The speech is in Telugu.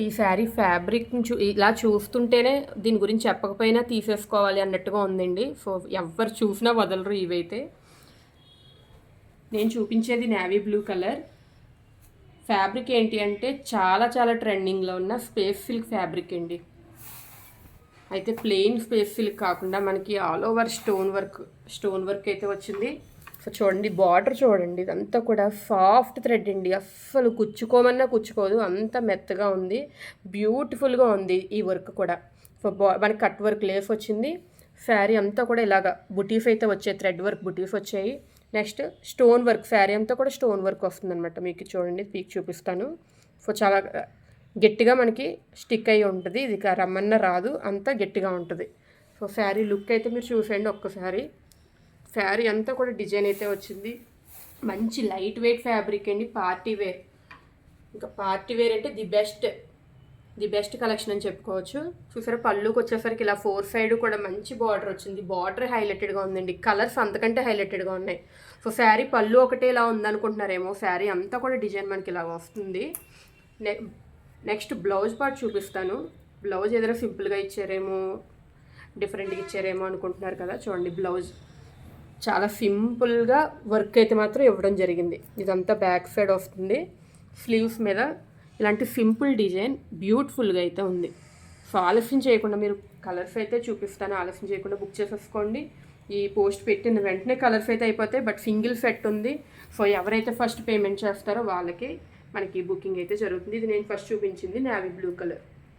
ఈ శారీ ఫ్యాబ్రిక్ ఇలా చూస్తుంటేనే దీని గురించి చెప్పకపోయినా తీసేసుకోవాలి అన్నట్టుగా ఉందండి. సో ఎవరు చూసినా వదలరు ఇవైతే. నేను చూపించేది నేవీ బ్లూ కలర్. ఫ్యాబ్రిక్ ఏంటి అంటే చాలా చాలా ట్రెండింగ్లో ఉన్న స్పేస్ సిల్క్ ఫ్యాబ్రిక్ అండి. అయితే ప్లెయిన్ స్పేస్ సిల్క్ కాకుండా మనకి ఆల్ ఓవర్ స్టోన్ వర్క్ అయితే వచ్చింది. సో చూడండి, బార్డర్ చూడండి, ఇదంతా కూడా సాఫ్ట్ థ్రెడ్ అండి. అస్సలు కుచ్చుకోమన్నా కుచ్చుకోదు, అంత మెత్తగా ఉంది. బ్యూటిఫుల్గా ఉంది ఈ వర్క్ కూడా. సో మనకి కట్ వర్క్ లేస్ వచ్చింది. శారీ అంతా కూడా ఇలాగ బుటీస్ అయితే వచ్చాయి, థ్రెడ్ వర్క్ బుటీస్ వచ్చాయి. నెక్స్ట్ స్టోన్ వర్క్, శారీ అంతా కూడా స్టోన్ వర్క్ వస్తుంది అనమాట. మీకు చూడండి, పీక్ చూపిస్తాను. సో చాలా గట్టిగా మనకి స్టిక్ అయ్యి ఉంటుంది. ఇది రమ్మన్న రాదు, అంతా గట్టిగా ఉంటుంది. సో శారీ లుక్ అయితే మీరు చూసేయండి ఒక్కసారి. శారీ అంతా కూడా డిజైన్ అయితే వచ్చింది. మంచి లైట్ వెయిట్ ఫ్యాబ్రిక్ అండి, పార్టీ వేర్. ఇంకా పార్టీ వేర్ అంటే ది బెస్ట్ కలెక్షన్ అని చెప్పుకోవచ్చు. చూసారా, పళ్ళుకి వచ్చేసరికి ఇలా 4 సైడ్ కూడా మంచి బార్డర్ వచ్చింది. బార్డర్ హైలైటెడ్గా ఉందండి, కలర్స్ అంతకంటే హైలైటెడ్గా ఉన్నాయి. సో శారీ పళ్ళు ఒకటే ఇలా ఉందనుకుంటున్నారేమో, శారీ అంతా కూడా డిజైన్ మనకి ఇలా వస్తుంది. నెక్స్ట్ బ్లౌజ్ పార్ట్ చూపిస్తాను. బ్లౌజ్ ఏదైనా సింపుల్గా ఇచ్చారేమో, డిఫరెంట్గా ఇచ్చారేమో అనుకుంటున్నారు కదా. చూడండి, బ్లౌజ్ చాలా సింపుల్గా వర్క్ అయితే మాత్రం ఇవ్వడం జరిగింది. ఇదంతా బ్యాక్ సైడ్ వస్తుంది. స్లీవ్స్ మీద ఇలాంటి సింపుల్ డిజైన్ బ్యూటిఫుల్గా అయితే ఉంది. సో ఆలస్యం చేయకుండా, మీరు కలర్స్ అయితే చూపిస్తాను, ఆలస్యం చేయకుండా బుక్ చేసేసుకోండి. ఈ పోస్ట్ పెట్టిన వెంటనే కలర్స్ అయితే అయిపోతాయి, బట్ సింగిల్ సెట్ ఉంది. సో ఎవరైతే ఫస్ట్ పేమెంట్ చేస్తారో వాళ్ళకి మనకి బుకింగ్ అయితే జరుగుతుంది. ఇది నేను ఫస్ట్ చూపించింది నేవీ బ్లూ కలర్.